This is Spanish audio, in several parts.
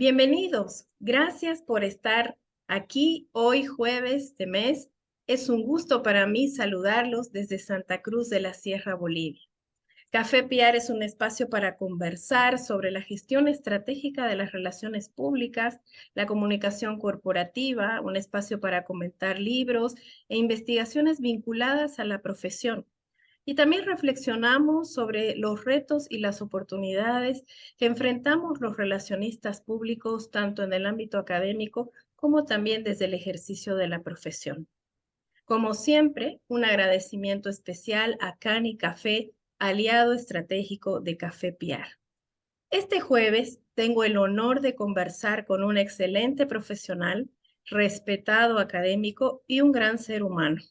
Bienvenidos. Gracias por estar aquí hoy jueves de mes. Es un gusto para mí saludarlos desde Santa Cruz de la Sierra, Bolivia. Café Piar es un espacio para conversar sobre la gestión estratégica de las relaciones públicas, la comunicación corporativa, un espacio para comentar libros e investigaciones vinculadas a la profesión. Y también reflexionamos sobre los retos y las oportunidades que enfrentamos los relacionistas públicos, tanto en el ámbito académico como también desde el ejercicio de la profesión. Como siempre, un agradecimiento especial a Cani Café, aliado estratégico de Café Piar. Este jueves tengo el honor de conversar con un excelente profesional, respetado académico y un gran ser humano.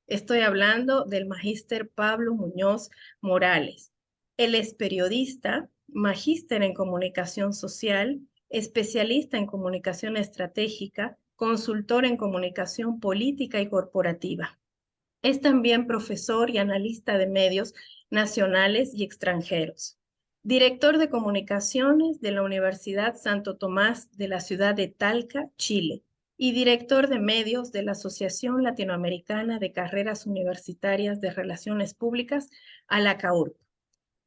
Estoy hablando del magíster Pablo Muñoz Morales. Él es periodista, magíster en comunicación social, especialista en comunicación estratégica, consultor en comunicación política y corporativa. Es también profesor y analista de medios nacionales y extranjeros. Director de comunicaciones de la Universidad Santo Tomás de la ciudad de Talca, Chile, y director de medios de la Asociación Latinoamericana de Carreras Universitarias de Relaciones Públicas, ALACAURP.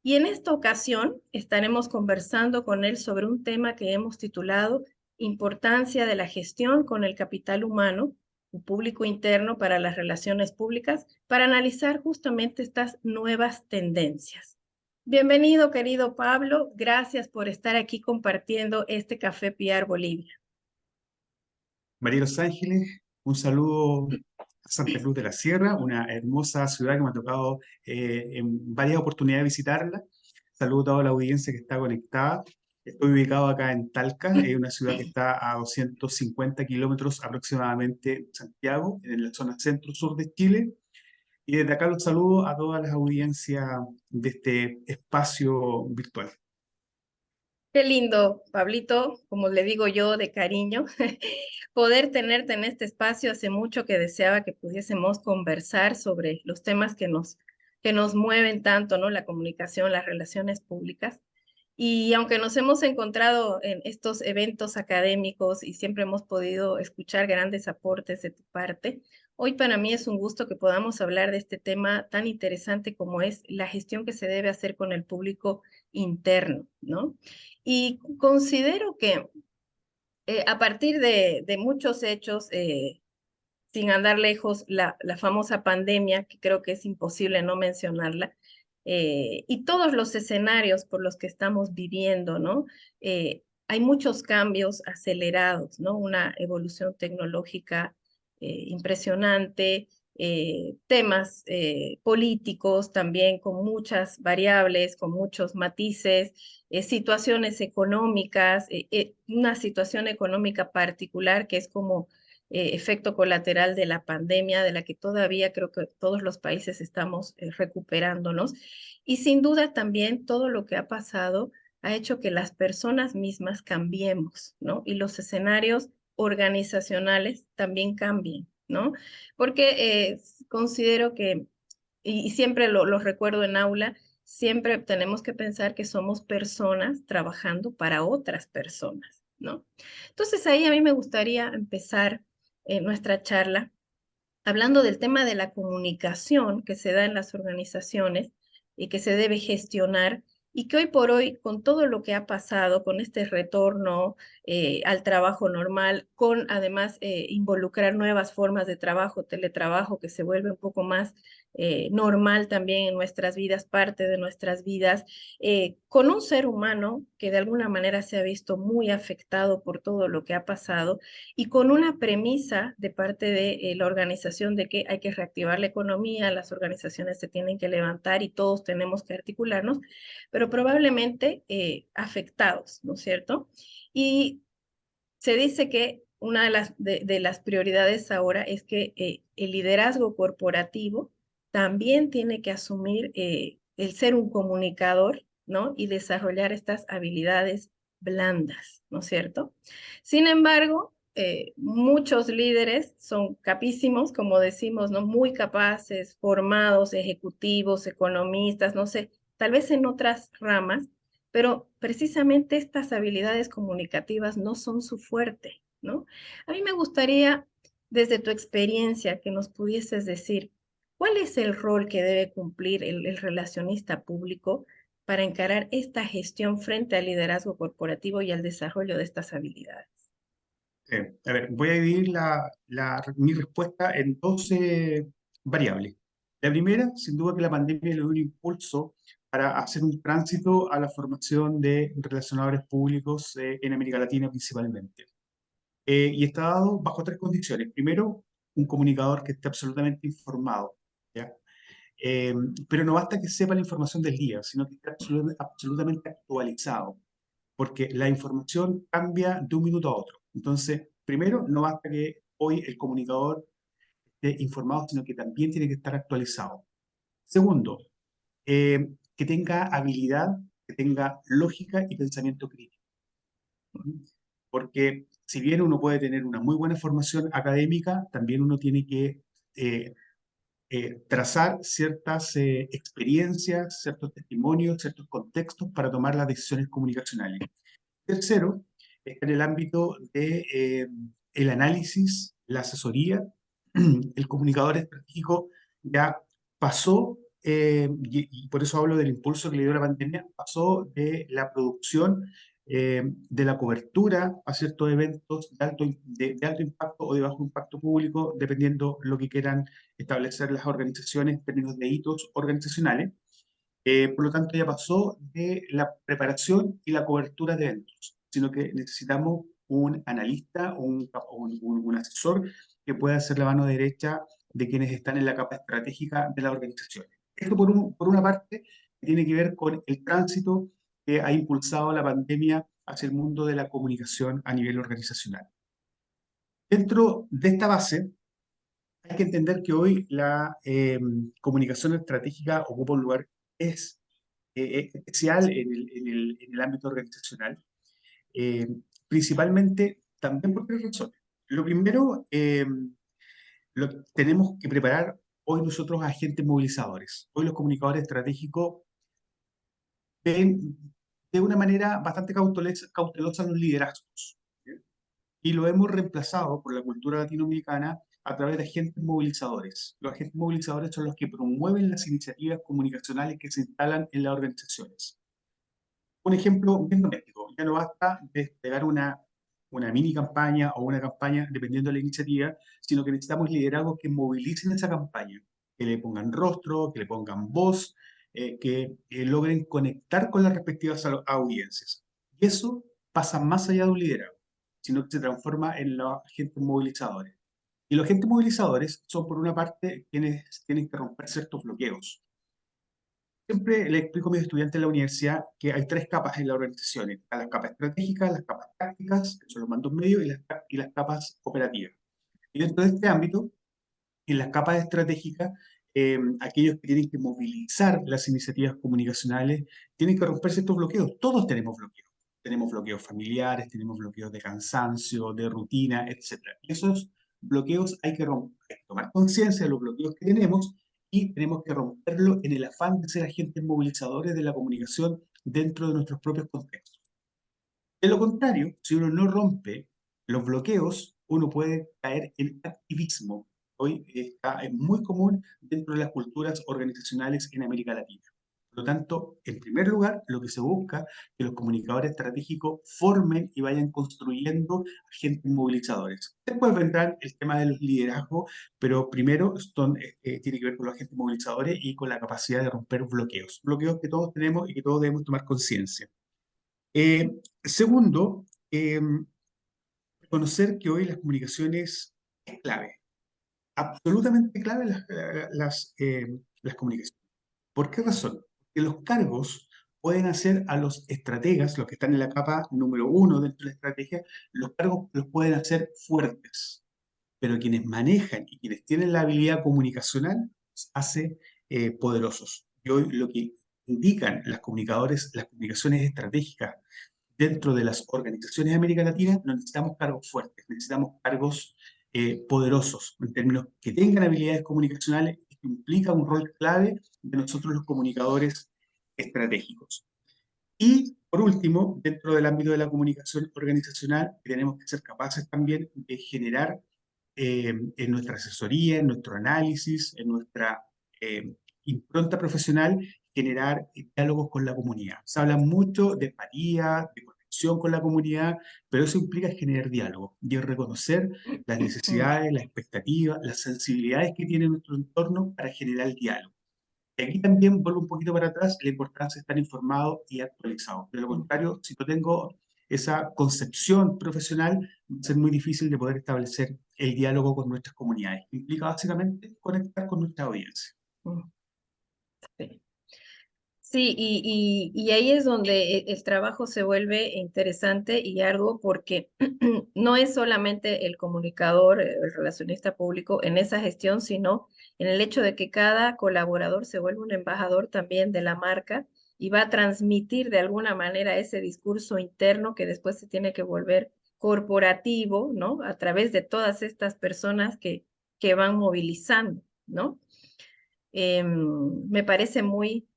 Y en esta ocasión estaremos conversando con él sobre un tema que hemos titulado Importancia de la gestión con el capital humano, un público interno para las relaciones públicas, para analizar justamente estas nuevas tendencias. Bienvenido, querido Pablo. Gracias por estar aquí compartiendo este Café Piar Bolivia. María Los Ángeles, un saludo a Santa Cruz de la Sierra, una hermosa ciudad que me ha tocado en varias oportunidades visitarla. Saludo a toda la audiencia que está conectada. Estoy ubicado acá en Talca, una ciudad que está a 250 kilómetros aproximadamente de Santiago, en la zona centro-sur de Chile. Y desde acá los saludo a todas las audiencias de este espacio virtual. Qué lindo, Pablito, como le digo yo de cariño, poder tenerte en este espacio. Hace mucho que deseaba que pudiésemos conversar sobre los temas que nos mueven tanto, ¿no? La comunicación, las relaciones públicas. Y aunque nos hemos encontrado en estos eventos académicos y siempre hemos podido escuchar grandes aportes de tu parte, hoy para mí es un gusto que podamos hablar de este tema tan interesante como es la gestión que se debe hacer con el público interno, ¿no? Y considero que a partir de muchos hechos, sin andar lejos, la famosa pandemia, que creo que es imposible no mencionarla, y todos los escenarios por los que estamos viviendo, ¿no? Hay muchos cambios acelerados, ¿no? Una evolución tecnológica impresionante, temas políticos también con muchas variables, con muchos matices, situaciones económicas, una situación económica particular que es como efecto colateral de la pandemia, de la que todavía creo que todos los países estamos recuperándonos. Y sin duda también todo lo que ha pasado ha hecho que las personas mismas cambiemos, ¿no? Y los escenarios organizacionales también cambien, ¿no? Porque considero que, y siempre lo recuerdo en aula, siempre tenemos que pensar que somos personas trabajando para otras personas, ¿no? Entonces ahí a mí me gustaría empezar nuestra charla hablando del tema de la comunicación que se da en las organizaciones y que se debe gestionar y que hoy por hoy, con todo lo que ha pasado, con este retorno al trabajo normal, con además involucrar nuevas formas de trabajo, teletrabajo, que se vuelve un poco más normal también en nuestras vidas, parte de nuestras vidas, con un ser humano que de alguna manera se ha visto muy afectado por todo lo que ha pasado y con una premisa de parte de la organización de que hay que reactivar la economía, las organizaciones se tienen que levantar y todos tenemos que articularnos, pero probablemente afectados, ¿no es cierto? Y se dice que una de las prioridades ahora es que el liderazgo corporativo también tiene que asumir el ser un comunicador, ¿no? Y desarrollar estas habilidades blandas, ¿no es cierto? Sin embargo, muchos líderes son capísimos, como decimos, ¿no? Muy capaces, formados, ejecutivos, economistas, no sé, tal vez en otras ramas, pero precisamente estas habilidades comunicativas no son su fuerte, ¿no? A mí me gustaría, desde tu experiencia, que nos pudieses decir, ¿cuál es el rol que debe cumplir el relacionista público para encarar esta gestión frente al liderazgo corporativo y al desarrollo de estas habilidades? A ver, voy a dividir mi respuesta en dos variables. La primera, sin duda que la pandemia le dio un impulso para hacer un tránsito a la formación de relacionadores públicos en América Latina principalmente. Y está dado bajo tres condiciones. Primero, un comunicador que esté absolutamente informado, ¿ya? Eh, pero no basta que sepa la información del día, sino que esté absolutamente actualizado, porque la información cambia de un minuto a otro. Entonces, primero, no basta que hoy el comunicador esté informado, sino que también tiene que estar actualizado. Segundo, que tenga habilidad, que tenga lógica y pensamiento crítico. Porque si bien uno puede tener una muy buena formación académica, también uno tiene que eh, trazar ciertas experiencias, ciertos testimonios, ciertos contextos para tomar las decisiones comunicacionales. Tercero, está en el ámbito de el análisis, la asesoría. El comunicador estratégico ya pasó, y por eso hablo del impulso que le dio la pandemia, pasó de la producción, de la cobertura a ciertos eventos de alto impacto o de bajo impacto público, dependiendo lo que quieran establecer las organizaciones en términos de hitos organizacionales. Por lo tanto, ya pasó de la preparación y la cobertura de eventos, sino que necesitamos un analista o un asesor que pueda ser la mano derecha de quienes están en la capa estratégica de las organizaciones. Esto por una parte tiene que ver con el tránsito que ha impulsado la pandemia hacia el mundo de la comunicación a nivel organizacional. Dentro de esta base, hay que entender que hoy la comunicación estratégica ocupa un lugar es, especial en el ámbito organizacional, eh, principalmente también por tres razones. Lo primero, tenemos que preparar hoy nosotros a agentes movilizadores. Hoy los comunicadores estratégicos ven de una manera bastante cautelosa los liderazgos, ¿sí? Y lo hemos reemplazado por la cultura latinoamericana a través de agentes movilizadores. Los agentes movilizadores son los que promueven las iniciativas comunicacionales que se instalan en las organizaciones. Un ejemplo bien doméstico, ya no basta desplegar una mini campaña o una campaña dependiendo de la iniciativa, sino que necesitamos liderazgos que movilicen esa campaña, que le pongan rostro, que le pongan voz, que logren conectar con las respectivas audiencias. Y eso pasa más allá de un liderazgo, sino que se transforma en los agentes movilizadores. Y los agentes movilizadores son, por una parte, quienes tienen que romper ciertos bloqueos. Siempre le explico a mis estudiantes en la universidad que hay tres capas en la organización. Están las capas estratégicas, las capas tácticas, que son los mandos medios, y las capas operativas. Y dentro de este ámbito, en las capas estratégicas, aquellos que tienen que movilizar las iniciativas comunicacionales tienen que romper ciertos bloqueos. Todos tenemos bloqueos. Tenemos bloqueos familiares, tenemos bloqueos de cansancio, de rutina, etc. Y esos bloqueos hay que romper, hay que tomar conciencia de los bloqueos que tenemos y tenemos que romperlo en el afán de ser agentes movilizadores de la comunicación dentro de nuestros propios contextos. De lo contrario, si uno no rompe los bloqueos, uno puede caer en activismo. Hoy es muy común dentro de las culturas organizacionales en América Latina. Por lo tanto, en primer lugar, lo que se busca es que los comunicadores estratégicos formen y vayan construyendo agentes movilizadores. Después vendrán el tema de los liderazgos, pero primero tiene que ver con los agentes movilizadores y con la capacidad de romper bloqueos. Bloqueos que todos tenemos y que todos debemos tomar conciencia. Segundo, reconocer que hoy las comunicaciones es clave, absolutamente clave las comunicaciones. ¿Por qué razón? Porque los cargos pueden hacer a los estrategas, los que están en la capa número uno dentro de la estrategia, los cargos los pueden hacer fuertes, pero quienes manejan y quienes tienen la habilidad comunicacional los hace poderosos. Y hoy lo que indican las comunicaciones estratégicas dentro de las organizaciones de América Latina, no necesitamos cargos fuertes, necesitamos cargos poderosos, en términos que tengan habilidades comunicacionales, que implica un rol clave de nosotros los comunicadores estratégicos. Y por último, dentro del ámbito de la comunicación organizacional, tenemos que ser capaces también de generar en nuestra asesoría, en nuestro análisis, en nuestra eh, impronta profesional, generar diálogos con la comunidad. Se habla mucho de empatía, de conexión con la comunidad, pero eso implica generar diálogo y reconocer las necesidades, las expectativas, las sensibilidades que tiene nuestro entorno para generar el diálogo. Y aquí también vuelvo un poquito para atrás, la importancia de estar informado y actualizado. De lo contrario, si no tengo esa concepción profesional, va a ser muy difícil de poder establecer el diálogo con nuestras comunidades. Implica básicamente conectar con nuestra audiencia. Sí. Sí, y ahí es donde el trabajo se vuelve interesante y arduo porque no es solamente el comunicador, el relacionista público en esa gestión, sino en el hecho de que cada colaborador se vuelve un embajador también de la marca y va a transmitir de alguna manera ese discurso interno que después se tiene que volver corporativo, ¿no? A través de todas estas personas que van movilizando, ¿no? Me parece muy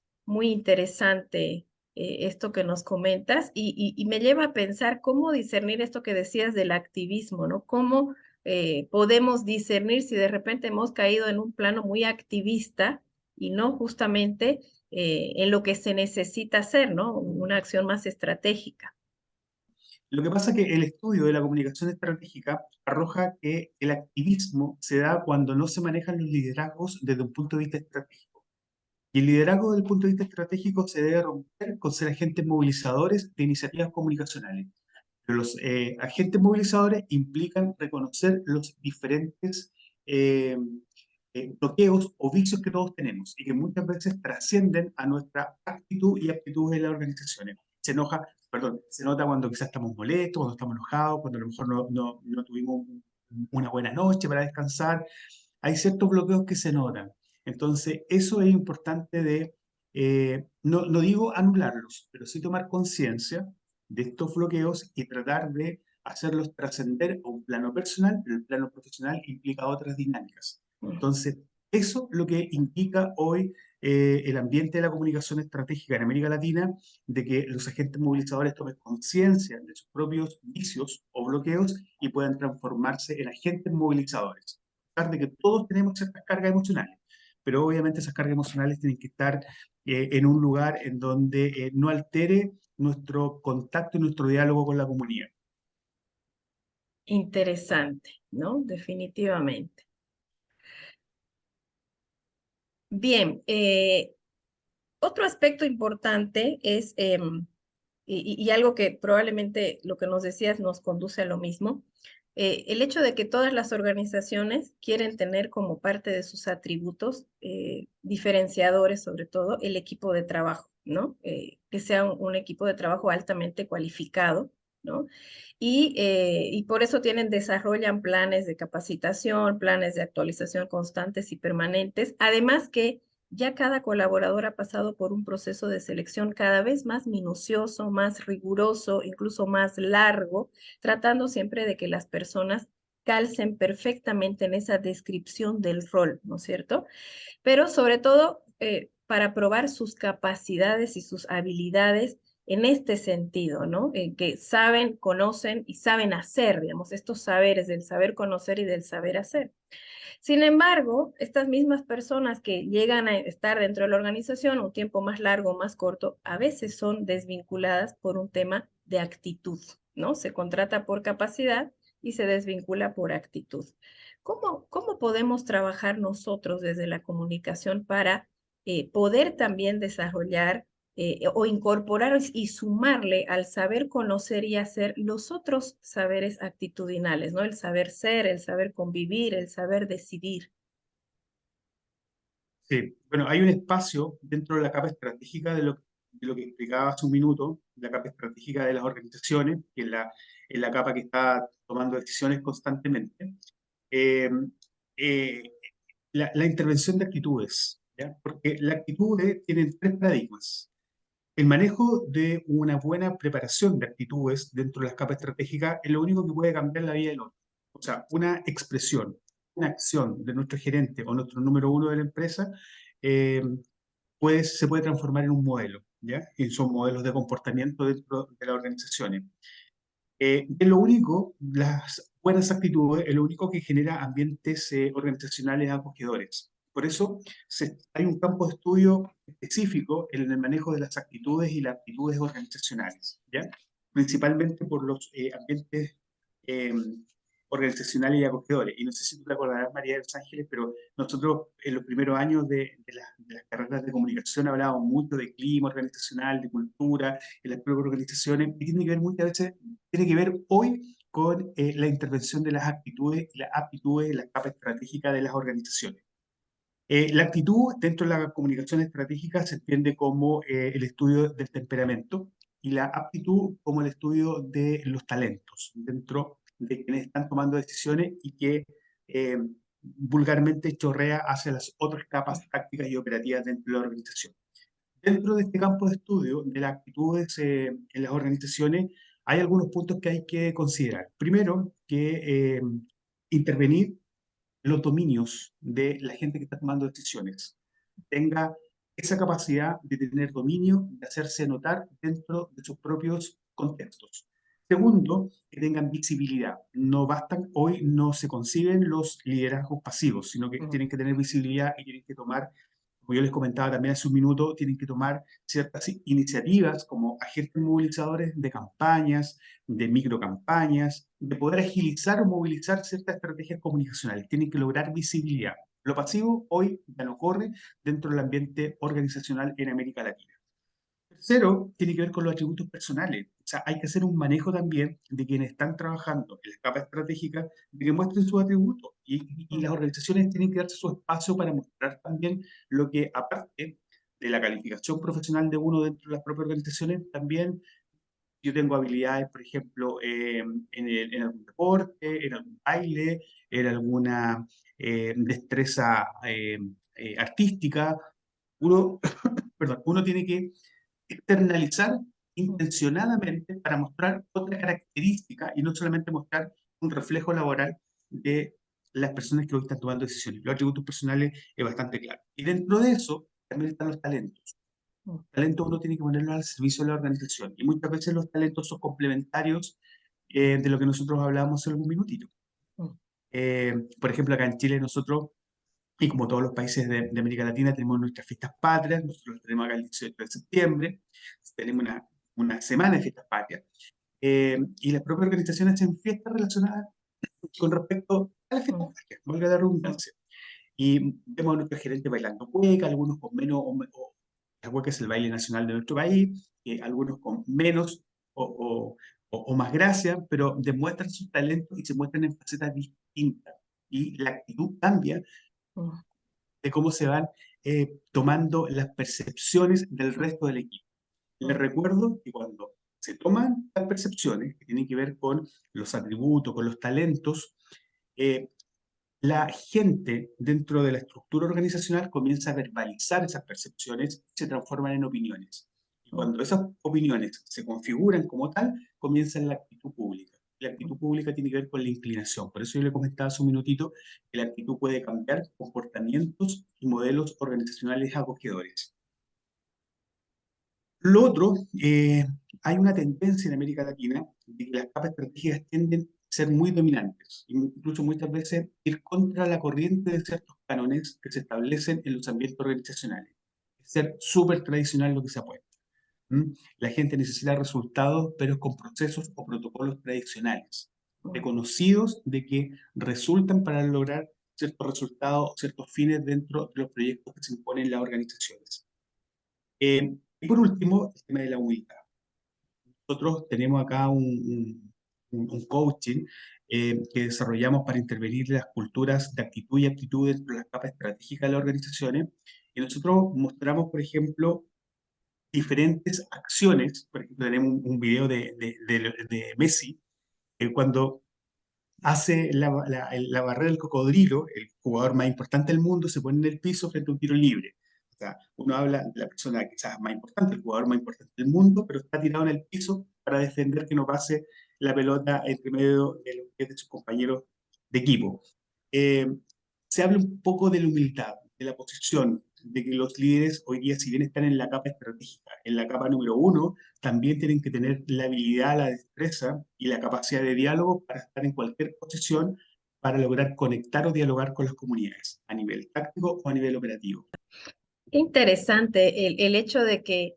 interesante esto que nos comentas y me lleva a pensar cómo discernir esto que decías del activismo, ¿no? Cómo podemos discernir si de repente hemos caído en un plano muy activista y no justamente en lo que se necesita hacer, ¿no? Una acción más estratégica. Lo que pasa es que el estudio de la comunicación estratégica arroja que el activismo se da cuando no se manejan los liderazgos desde un punto de vista estratégico. Y el liderazgo desde el punto de vista estratégico se debe romper con ser agentes movilizadores de iniciativas comunicacionales. Pero los agentes movilizadores implican reconocer los diferentes eh, bloqueos o vicios que todos tenemos y que muchas veces trascienden a nuestra actitud y aptitud de las organizaciones. Se enoja, perdón, se nota cuando quizás estamos molestos, cuando estamos enojados, cuando a lo mejor no tuvimos una buena noche para descansar. Hay ciertos bloqueos que se notan. Entonces, eso es importante de, no digo anularlos, pero sí tomar conciencia de estos bloqueos y tratar de hacerlos trascender a un plano personal, pero el plano profesional implica otras dinámicas. Entonces, eso es lo que indica hoy el ambiente de la comunicación estratégica en América Latina, de que los agentes movilizadores tomen conciencia de sus propios vicios o bloqueos y puedan transformarse en agentes movilizadores. A pesar de que todos tenemos ciertas cargas emocionales, pero obviamente esas cargas emocionales tienen que estar en un lugar en donde no altere nuestro contacto y nuestro diálogo con la comunidad. Interesante, ¿no? Definitivamente. Bien, otro aspecto importante es, y algo que probablemente lo que nos decías nos conduce a lo mismo, el hecho de que todas las organizaciones quieren tener como parte de sus atributos diferenciadores, sobre todo el equipo de trabajo, ¿no? Que sea un equipo de trabajo altamente cualificado, ¿no? Y por eso desarrollan planes de capacitación, planes de actualización constantes y permanentes, además que ya cada colaborador ha pasado por un proceso de selección cada vez más minucioso, más riguroso, incluso más largo, tratando siempre de que las personas calcen perfectamente en esa descripción del rol, ¿no es cierto? Pero sobre todo para probar sus capacidades y sus habilidades en este sentido, ¿no? Que saben, conocen y saben hacer, digamos, estos saberes del saber conocer y del saber hacer. Sin embargo, estas mismas personas que llegan a estar dentro de la organización un tiempo más largo o más corto, a veces son desvinculadas por un tema de actitud, ¿no? Se contrata por capacidad y se desvincula por actitud. ¿Cómo podemos trabajar nosotros desde la comunicación para poder también desarrollar o incorporar y sumarle al saber conocer y hacer los otros saberes actitudinales, ¿no? El saber ser, el saber convivir, el saber decidir. Sí, bueno, hay un espacio dentro de la capa estratégica de lo que explicaba hace un minuto, la capa estratégica de las organizaciones, que es la capa que está tomando decisiones constantemente. Eh, eh, la intervención de actitudes, ¿ya? Porque las actitudes tienen tres paradigmas. El manejo de una buena preparación de actitudes dentro de las capas estratégicas es lo único que puede cambiar la vida del otro. O sea, una expresión, una acción de nuestro gerente o nuestro número uno de la empresa eh, se puede transformar en un modelo. ¿ya? Y son modelos de comportamiento dentro de las organizaciones. Es lo único, las buenas actitudes, es lo único que genera ambientes organizacionales acogedores. Por eso hay un campo de estudio específico en el manejo de las actitudes y las actitudes organizacionales, ¿ya? Principalmente por los ambientes eh, organizacionales y acogedores. Y no sé si tú te acordarás, María de los Ángeles, pero nosotros en los primeros años de las carreras de comunicación hablábamos mucho de clima organizacional, de cultura, en las propias organizaciones, y tiene que ver muchas veces, tiene que ver hoy con la intervención de las actitudes, las aptitudes, la capa estratégica de las organizaciones. La actitud dentro de la comunicación estratégica se entiende como el estudio del temperamento y la aptitud como el estudio de los talentos dentro de quienes están tomando decisiones y que eh, vulgarmente chorrea hacia las otras capas tácticas y operativas dentro de la organización. Dentro de este campo de estudio de las actitudes en las organizaciones hay algunos puntos que hay que considerar. Primero, que intervenir los dominios de la gente que está tomando decisiones, tenga esa capacidad de tener dominio, de hacerse notar dentro de sus propios contextos. Segundo, que tengan visibilidad. No bastan, hoy no se conciben los liderazgos pasivos, sino que Mm, tienen que tener visibilidad y tienen que tomar, como yo les comentaba también hace un minuto, tienen que tomar ciertas iniciativas como agentes movilizadores de campañas, de microcampañas, de poder agilizar o movilizar ciertas estrategias comunicacionales. Tienen que lograr visibilidad. Lo pasivo hoy ya no corre dentro del ambiente organizacional en América Latina. Tercero, tiene que ver con los atributos personales. O sea, hay que hacer un manejo también de quienes están trabajando en la capa estratégica, de que muestren sus atributos. Y las mm, organizaciones tienen que darse su espacio para mostrar también lo que, aparte de la calificación profesional de uno dentro de las propias organizaciones, también yo tengo habilidades, por ejemplo, en algún deporte, en algún baile, en alguna destreza artística. Uno, perdón, uno tiene que externalizar mm, intencionadamente para mostrar otra característica y no solamente mostrar un reflejo laboral de las personas que hoy están tomando decisiones. Los atributos personales es bastante claro. Y dentro de eso también están los talentos. mm, Talentos uno tiene que ponerlos al servicio de la organización y muchas veces los talentos son complementarios de lo que nosotros hablábamos hace algún minutito. mm, Por ejemplo, acá en Chile nosotros, y como todos los países de América Latina, tenemos nuestras fiestas patrias, nosotros tenemos acá el 18 de septiembre, tenemos una semana de fiestas patrias, y las propias organizaciones hacen fiestas relacionadas con respecto a las fiestas mm, patrias, valga la mm, redundancia. Y vemos a nuestros gerentes bailando cueca, algunos con menos, la cueca es el baile nacional de nuestro país, algunos con menos o más gracia, pero demuestran sus talentos y se muestran en facetas distintas. Y la actitud cambia mm, de cómo se van tomando las percepciones del resto del equipo. Les mm, recuerdo que cuando se toman las percepciones, que tienen que ver con los atributos, con los talentos, eh, la gente dentro de la estructura organizacional comienza a verbalizar esas percepciones y se transforman en opiniones. Y mm, cuando esas opiniones se configuran como tal, comienza la actitud pública. La mm. actitud pública tiene que ver con la inclinación. Por eso yo le comentaba hace un minutito que la actitud puede cambiar comportamientos y modelos organizacionales acogedores. Lo otro, hay una tendencia en América Latina de que las capas estratégicas tienden a ser muy dominantes, incluso muchas veces ir contra la corriente de ciertos cánones que se establecen en los ambientes organizacionales. Ser súper tradicional lo que se apuesta. ¿Mm? La gente necesita resultados, pero con procesos o protocolos tradicionales, Mm, reconocidos de que resultan para lograr ciertos resultados, ciertos fines dentro de los proyectos que se imponen en las organizaciones. Y por último, el tema de la humildad. Nosotros tenemos acá un coaching que desarrollamos para intervenir las culturas de actitud y aptitud dentro de las capas estratégicas de las organizaciones. Y nosotros mostramos, por ejemplo, diferentes acciones. Por ejemplo, tenemos un video de Messi, cuando hace la barrera del cocodrilo, el jugador más importante del mundo, se pone en el piso frente a un tiro libre. O sea, uno habla de la persona quizás más importante, el jugador más importante del mundo, pero está tirado en el piso para defender que no pase la pelota entre medio de los pies de sus compañeros de equipo. Eh, Se habla un poco de la humildad, de la posición. de que los líderes hoy día, si bien están en la capa estratégica, en la capa número uno, también tienen que tener la habilidad, la destreza y la capacidad de diálogo para estar en cualquier posición para lograr conectar o dialogar con las comunidades, a nivel táctico o a nivel operativo. Qué interesante el hecho de que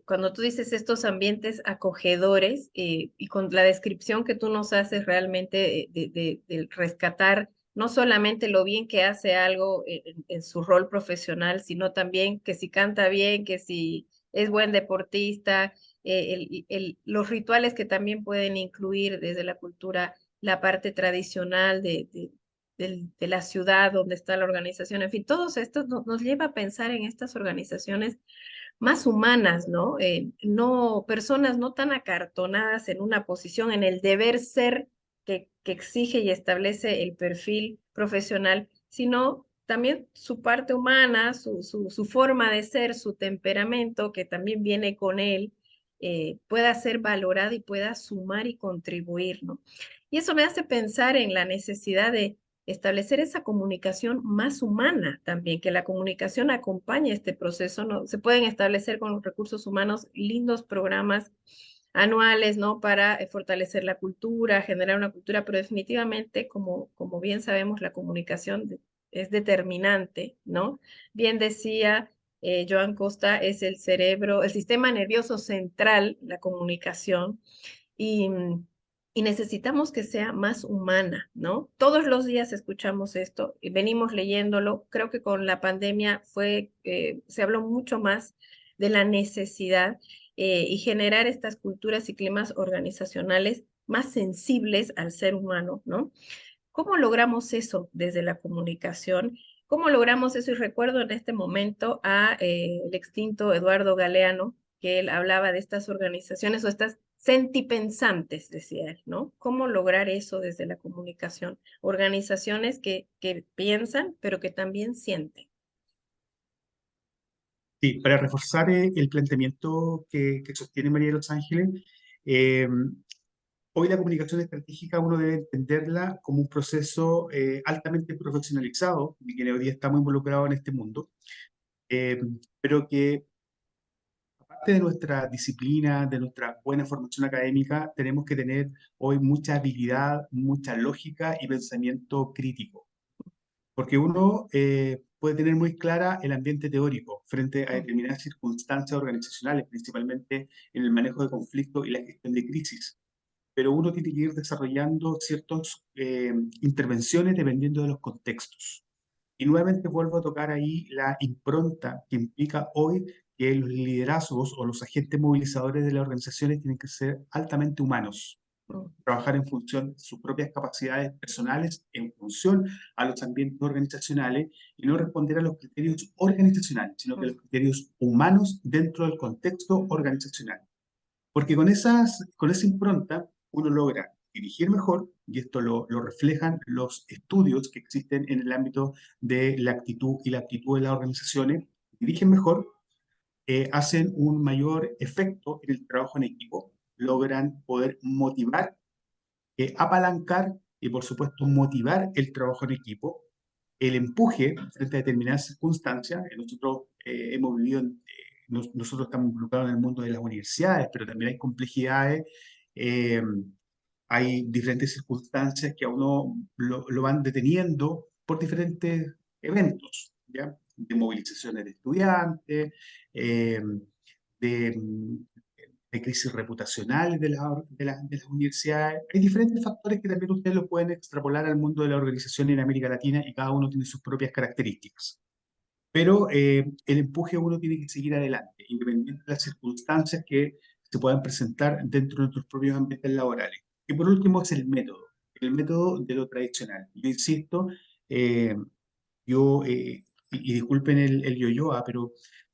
cuando tú dices estos ambientes acogedores y con la descripción que tú nos haces realmente de rescatar no solamente lo bien que hace algo en su rol profesional, sino también que si canta bien, que si es buen deportista, los rituales que también pueden incluir desde la cultura la parte tradicional de la ciudad donde está la organización, en fin, todos estos nos lleva a pensar en estas organizaciones más humanas, ¿no? No, personas no tan acartonadas en una posición, en el deber ser que exige y establece el perfil profesional, sino también su parte humana, su forma de ser, su temperamento, que también viene con él, pueda ser valorado y pueda sumar y contribuir, ¿no? Y eso me hace pensar en la necesidad de establecer esa comunicación más humana también, que la comunicación acompañe este proceso, ¿no? Se pueden establecer con los recursos humanos lindos programas anuales, ¿no? Para fortalecer la cultura, generar una cultura, pero definitivamente, como bien sabemos, la comunicación es determinante, ¿no? Bien decía Joan Costa, es el cerebro, el sistema nervioso central, la comunicación, y, y necesitamos que sea más humana, ¿no? Todos los días escuchamos esto y venimos leyéndolo. Creo que con la pandemia se habló mucho más de la necesidad y generar estas culturas y climas organizacionales más sensibles al ser humano, ¿no? ¿Cómo logramos eso desde la comunicación? ¿Cómo logramos eso? Y recuerdo en este momento a el extinto Eduardo Galeano, que él hablaba de estas organizaciones o estas sentipensantes, decía él, ¿no? ¿Cómo lograr eso desde la comunicación? Organizaciones que piensan, pero que también sienten. Sí, para reforzar el planteamiento que sostiene María de los Ángeles, eh, hoy la comunicación estratégica uno debe entenderla como un proceso altamente profesionalizado, y que hoy día estamos involucrados en este mundo, eh, pero que aparte de nuestra disciplina, de nuestra buena formación académica, tenemos que tener hoy mucha habilidad, mucha lógica y pensamiento crítico, porque uno puede tener muy clara el ambiente teórico frente a determinadas circunstancias organizacionales, principalmente en el manejo de conflictos y la gestión de crisis, pero uno tiene que ir desarrollando ciertas intervenciones dependiendo de los contextos. Y nuevamente vuelvo a tocar ahí la impronta que implica hoy que los liderazgos o los agentes movilizadores de las organizaciones tienen que ser altamente humanos, trabajar en función de sus propias capacidades personales, en función a los ambientes organizacionales y no responder a los criterios organizacionales, sino que a los criterios humanos dentro del contexto organizacional. Porque con esa impronta uno logra dirigir mejor, y esto lo reflejan los estudios que existen en el ámbito de la actitud y la aptitud de las organizaciones, dirigen mejor, hacen un mayor efecto en el trabajo en equipo, logran poder motivar, apalancar y por supuesto motivar el trabajo en equipo, el empuje frente a determinadas circunstancias. Nosotros hemos vivido, nosotros estamos involucrados en el mundo de las universidades, pero también hay complejidades, eh, hay diferentes circunstancias que a uno lo van deteniendo por diferentes eventos, ¿ya? De movilizaciones de estudiantes, eh, de, de crisis reputacionales de las universidades. Hay diferentes factores que también ustedes lo pueden extrapolar al mundo de la organización en América Latina y cada uno tiene sus propias características. Pero el empuje uno tiene que seguir adelante, independientemente de las circunstancias que se puedan presentar dentro de nuestros propios ambientes laborales. Y por último es el método de lo tradicional. Yo insisto, eh, y disculpen el yo-yo,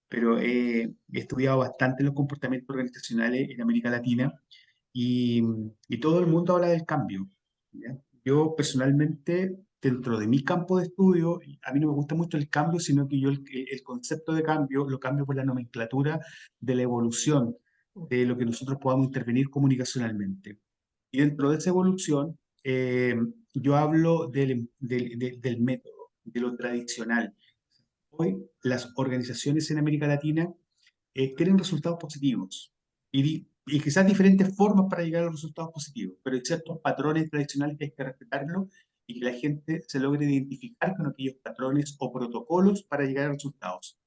pero he estudiado bastante los comportamientos organizacionales en América Latina y, y todo el mundo habla del cambio, ¿ya? Yo personalmente, dentro de mi campo de estudio, a mí no me gusta mucho el cambio, sino que yo el concepto de cambio lo cambio por la nomenclatura de la evolución, de lo que nosotros podamos intervenir comunicacionalmente. Y dentro de esa evolución, yo hablo del método, de lo tradicional. hoy las organizaciones en América Latina tienen resultados positivos y quizás diferentes formas para llegar a los resultados positivos, pero hay ciertos patrones tradicionales que hay que respetarlos y que la gente se logre identificar con aquellos patrones o protocolos para llegar a resultados.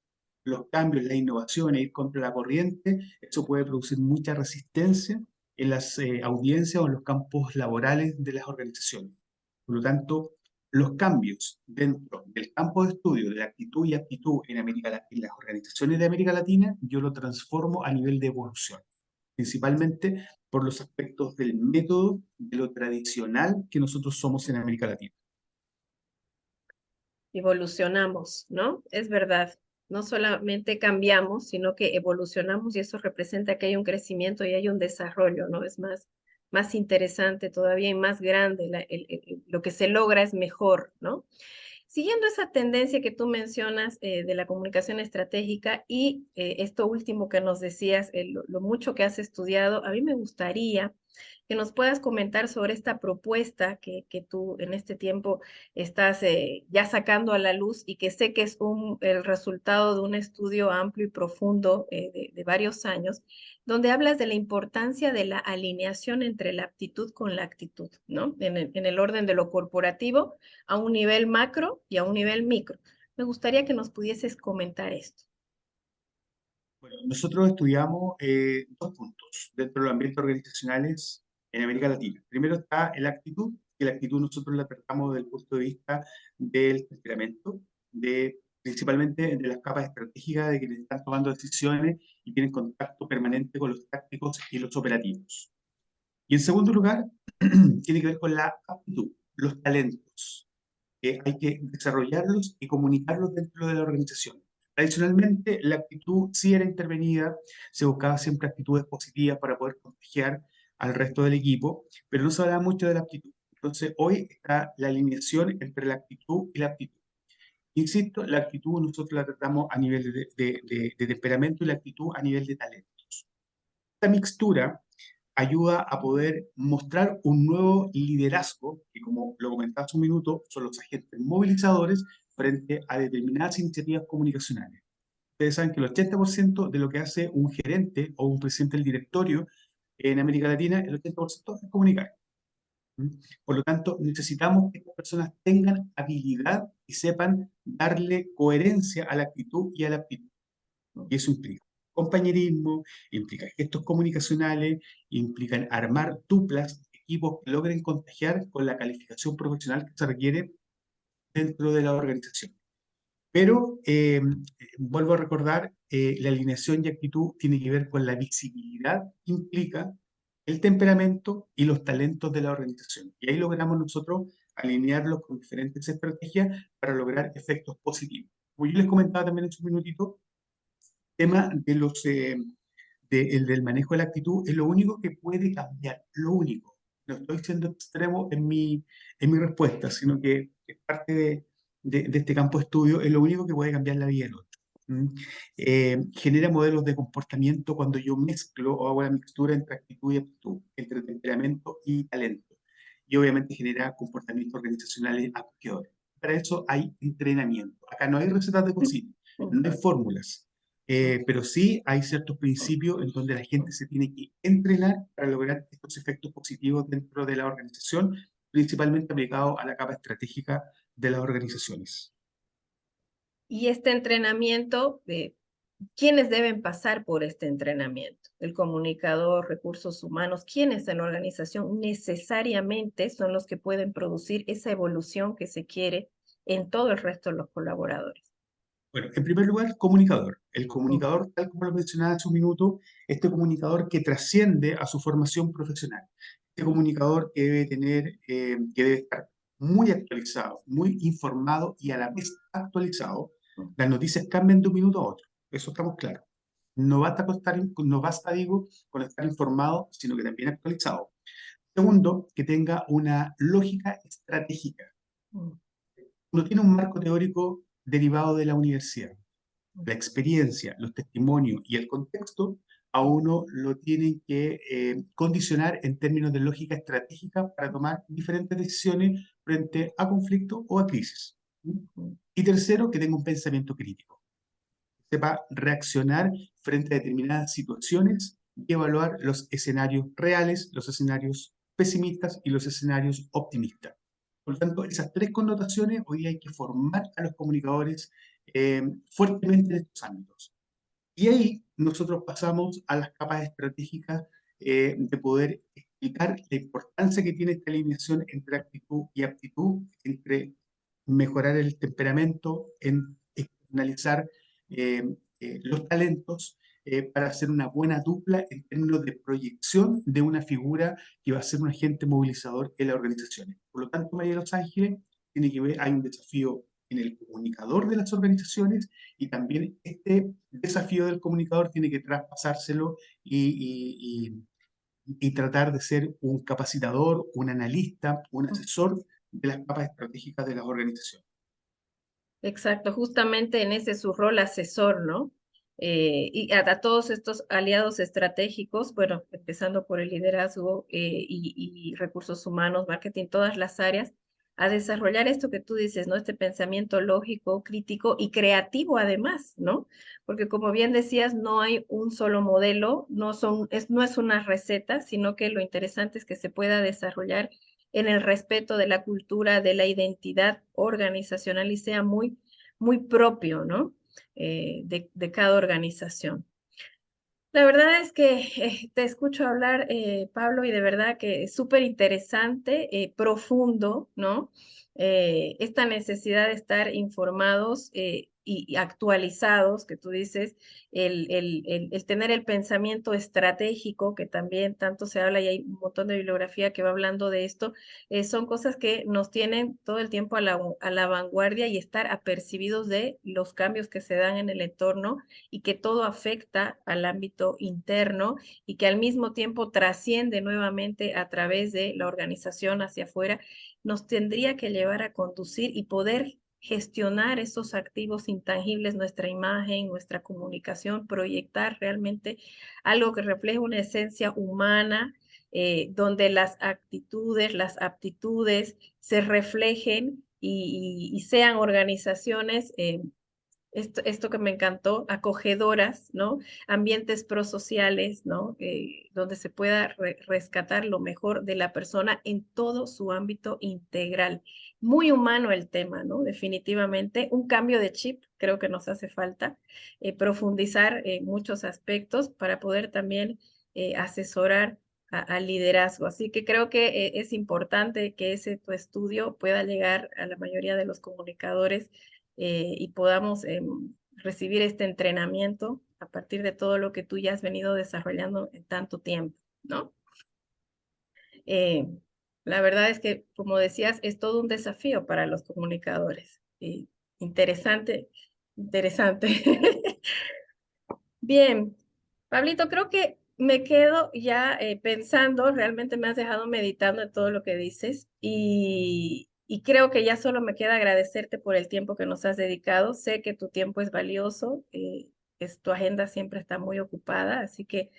Los cambios, la innovación e ir contra la corriente, eso puede producir mucha resistencia en las audiencias o en los campos laborales de las organizaciones. Por lo tanto, los cambios dentro del campo de estudio de la actitud y aptitud en en las organizaciones de América Latina, yo lo transformo a nivel de evolución, principalmente por los aspectos del método, de lo tradicional que nosotros somos en América Latina. Evolucionamos, ¿no? Es verdad. No solamente cambiamos, sino que evolucionamos y eso representa que hay un crecimiento y hay un desarrollo, ¿no? Es más interesante todavía y más grande. Lo que se logra es mejor, ¿no? Siguiendo esa tendencia que tú mencionas de la comunicación estratégica y esto último que nos decías, lo mucho que has estudiado, a mí me gustaría que nos puedas comentar sobre esta propuesta que tú en este tiempo estás ya sacando a la luz y que sé que es el resultado de un estudio amplio y profundo de varios años, donde hablas de la importancia de la alineación entre la aptitud con la actitud, ¿no? En el orden de lo corporativo a un nivel macro y a un nivel micro. Me gustaría que nos pudieses comentar esto. Bueno, nosotros estudiamos dos puntos dentro de los ambientes organizacionales en América Latina. Primero está la actitud, que la actitud nosotros la tratamos desde el punto de vista del temperamento, principalmente de las capas estratégicas de quienes están tomando decisiones y tienen contacto permanente con los tácticos y los operativos. Y en segundo lugar, tiene que ver con la aptitud, los talentos, que hay que desarrollarlos y comunicarlos dentro de la organización. Tradicionalmente, la actitud sí era intervenida, se buscaba siempre actitudes positivas para poder contagiar al resto del equipo, pero no se hablaba mucho de la actitud. Entonces, hoy está la alineación entre la actitud y la aptitud. Insisto, la actitud nosotros la tratamos a nivel de temperamento y la actitud a nivel de talentos. Esta mixtura ayuda a poder mostrar un nuevo liderazgo, que como lo comentaba hace un minuto, son los agentes movilizadores frente a determinadas iniciativas comunicacionales. Ustedes saben que el 80% de lo que hace un gerente o un presidente del directorio en América Latina, el 80% es comunicar. ¿Mm? Por lo tanto, necesitamos que estas personas tengan habilidad y sepan darle coherencia a la actitud y a la aptitud. Y eso implica compañerismo, implica gestos comunicacionales, implican armar duplas, equipos que logren contagiar con la calificación profesional que se requiere dentro de la organización. Pero vuelvo a recordar, la alineación y actitud tiene que ver con la visibilidad que implica el temperamento y los talentos de la organización. Y ahí logramos nosotros alinearlos con diferentes estrategias para lograr efectos positivos. Como yo les comentaba también en un minutito, tema de el del manejo de la actitud es lo único que puede cambiar, lo único. No estoy siendo extremo en mi respuesta, sino que es parte de este campo de estudio, es lo único que puede cambiar la vida del otro. ¿Mm? Genera modelos de comportamiento cuando yo mezclo o hago la mixtura entre actitud y aptitud, entre temperamento y talento. Y obviamente genera comportamientos organizacionales acogedores. Para eso hay entrenamiento. Acá no hay recetas de cocina, no hay fórmulas. Pero sí hay ciertos principios en donde la gente se tiene que entrenar para lograr estos efectos positivos dentro de la organización, principalmente aplicado a la capa estratégica de las organizaciones. Y este entrenamiento, ¿quiénes deben pasar por este entrenamiento? El comunicador, recursos humanos, ¿quiénes en la organización necesariamente son los que pueden producir esa evolución que se quiere en todo el resto de los colaboradores? Bueno, en primer lugar, comunicador. El Mm, comunicador, tal como lo mencionaba hace un minuto, este comunicador que trasciende a su formación profesional. Este comunicador que debe que debe estar muy actualizado, muy informado y a la vez actualizado. mm. Las noticias cambian de un minuto a otro, eso estamos claros. No basta, digo, con estar informado, sino que también actualizado. Segundo, que tenga una lógica estratégica. Mm, Uno tiene un marco teórico derivado de la universidad. mm. La experiencia, los testimonios y el contexto a uno lo tienen que condicionar en términos de lógica estratégica para tomar diferentes decisiones frente a conflictos o a crisis. Y tercero, que tenga un pensamiento crítico, sepa reaccionar frente a determinadas situaciones y evaluar los escenarios reales, los escenarios pesimistas y los escenarios optimistas. Por lo tanto, esas tres connotaciones hoy hay que formar a los comunicadores fuertemente en estos ámbitos. Y ahí nosotros pasamos a las capas estratégicas de poder explicar la importancia que tiene esta alineación entre actitud y aptitud, entre mejorar el temperamento, en externalizar los talentos para hacer una buena dupla en términos de proyección de una figura que va a ser un agente movilizador en las organizaciones. Por lo tanto, María de los Ángeles tiene que ver, hay un desafío en el comunicador de las organizaciones y también este desafío del comunicador tiene que traspasárselo y tratar de ser un capacitador, un analista, un asesor de las capas estratégicas de las organizaciones. Exacto, justamente en ese su rol asesor, ¿no? Y a todos estos aliados estratégicos, bueno, empezando por el liderazgo y recursos humanos, marketing, todas las áreas, a desarrollar esto que tú dices, ¿no? Este pensamiento lógico, crítico y creativo además, ¿no? Porque como bien decías, no hay un solo modelo, no es una receta, sino que lo interesante es que se pueda desarrollar en el respeto de la cultura, de la identidad organizacional y sea muy propio, ¿no? De cada organización. La verdad es que te escucho hablar, Pablo, y de verdad que es súper interesante, profundo, ¿no? Esta necesidad de estar informados y actualizados, que tú dices, el tener el pensamiento estratégico, que también tanto se habla y hay un montón de bibliografía que va hablando de esto, son cosas que nos tienen todo el tiempo a la vanguardia y estar apercibidos de los cambios que se dan en el entorno y que todo afecta al ámbito interno y que al mismo tiempo trasciende nuevamente a través de la organización hacia afuera, nos tendría que llevar a conducir y poder gestionar esos activos intangibles, nuestra imagen, nuestra comunicación, proyectar realmente algo que refleje una esencia humana, donde las actitudes, las aptitudes se reflejen y sean organizaciones esto que me encantó, acogedoras, ¿no? Ambientes prosociales, ¿no? Donde se pueda rescatar lo mejor de la persona en todo su ámbito integral. Muy humano el tema, ¿no? Definitivamente. Un cambio de chip creo que nos hace falta, profundizar en muchos aspectos para poder también asesorar al liderazgo. Así que creo que es importante que ese tu estudio pueda llegar a la mayoría de los comunicadores y podamos recibir este entrenamiento a partir de todo lo que tú ya has venido desarrollando en tanto tiempo, ¿no? Eh, la verdad es que, como decías, es todo un desafío para los comunicadores. Interesante, interesante. Bien, Pablito, creo que me quedo ya pensando, realmente me has dejado meditando en todo lo que dices y creo que ya solo me queda agradecerte por el tiempo que nos has dedicado. Sé que tu tiempo es valioso, tu agenda siempre está muy ocupada, así que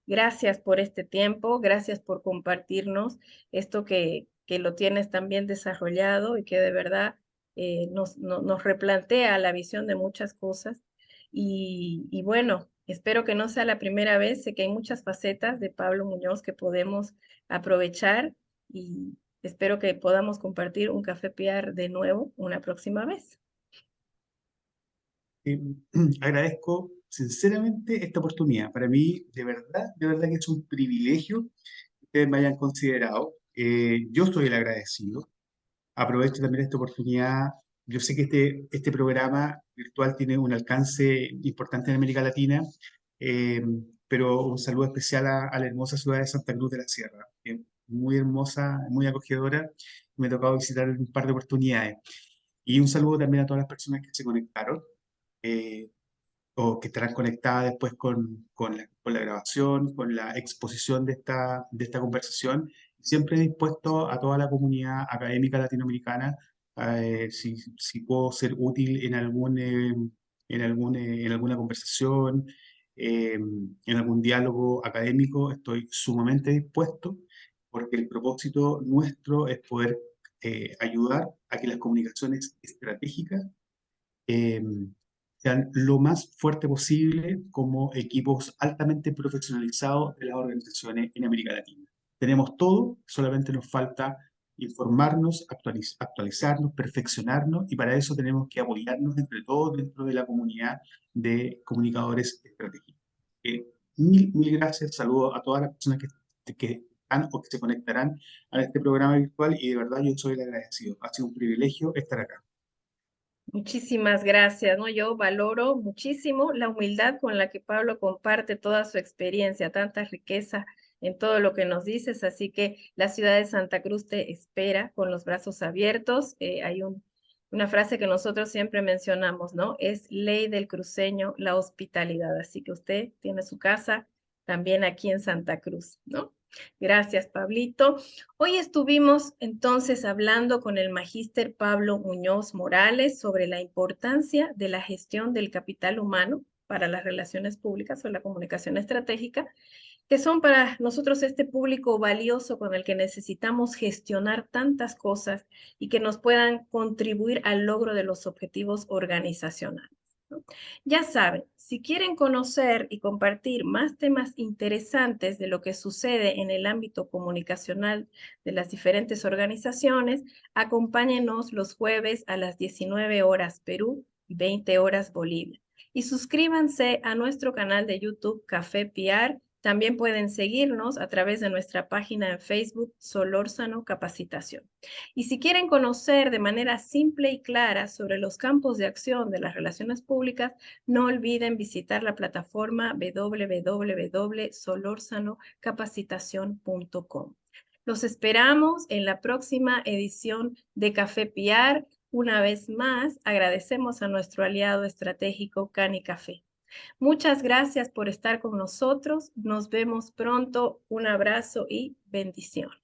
gracias por este tiempo, gracias por compartirnos esto que lo tienes tan bien desarrollado y que de verdad nos replantea la visión de muchas cosas. Y bueno, espero que no sea la primera vez. Sé que hay muchas facetas de Pablo Muñoz que podemos aprovechar y espero que podamos compartir un café PR de nuevo una próxima vez. Eh, Agradezco sinceramente esta oportunidad. Para mí, de verdad que es un privilegio que ustedes me hayan considerado. Yo soy el agradecido. Aprovecho también esta oportunidad. Yo sé que este programa virtual tiene un alcance importante en América Latina, eh, pero un saludo especial a la hermosa ciudad de Santa Cruz de la Sierra, que es muy hermosa, muy acogedora. Me ha tocado visitar un par de oportunidades. Y un saludo también a todas las personas que se conectaron eh, o que estarán conectadas después con la grabación, con la exposición de esta conversación. Siempre dispuesto a toda la comunidad académica latinoamericana, si puedo ser útil en alguna conversación, en algún diálogo académico, estoy sumamente dispuesto, porque el propósito nuestro es poder ayudar a que las comunicaciones estratégicas eh, sean lo más fuerte posible como equipos altamente profesionalizados de las organizaciones en América Latina. Tenemos todo, solamente nos falta informarnos, actualizarnos, perfeccionarnos, y para eso tenemos que apoyarnos entre todos dentro de la comunidad de comunicadores estratégicos. Mil gracias, saludos a todas las personas que están o que se conectarán a este programa virtual, y de verdad yo soy el agradecido. Ha sido un privilegio estar acá. Muchísimas gracias, ¿no? Yo valoro muchísimo la humildad con la que Pablo comparte toda su experiencia, tanta riqueza en todo lo que nos dices, así que la ciudad de Santa Cruz te espera con los brazos abiertos. Hay una frase que nosotros siempre mencionamos, ¿no? Es ley del cruceño la hospitalidad, así que usted tiene su casa también aquí en Santa Cruz, ¿no? Gracias, Pablito. Hoy estuvimos entonces hablando con el magíster Pablo Muñoz Morales sobre la importancia de la gestión del capital humano para las relaciones públicas o la comunicación estratégica, que son para nosotros este público valioso con el que necesitamos gestionar tantas cosas y que nos puedan contribuir al logro de los objetivos organizacionales, ¿no? Ya saben, si quieren conocer y compartir más temas interesantes de lo que sucede en el ámbito comunicacional de las diferentes organizaciones, acompáñenos los jueves a las 19 horas Perú y 20 horas Bolivia. Y suscríbanse a nuestro canal de YouTube Café PR. También pueden seguirnos a través de nuestra página en Facebook Solórzano Capacitación. Y si quieren conocer de manera simple y clara sobre los campos de acción de las relaciones públicas, no olviden visitar la plataforma www.solorzanocapacitacion.com. Los esperamos en la próxima edición de Café PR. Una vez más, agradecemos a nuestro aliado estratégico Cani Café. Muchas gracias por estar con nosotros. Nos vemos pronto. Un abrazo y bendiciones.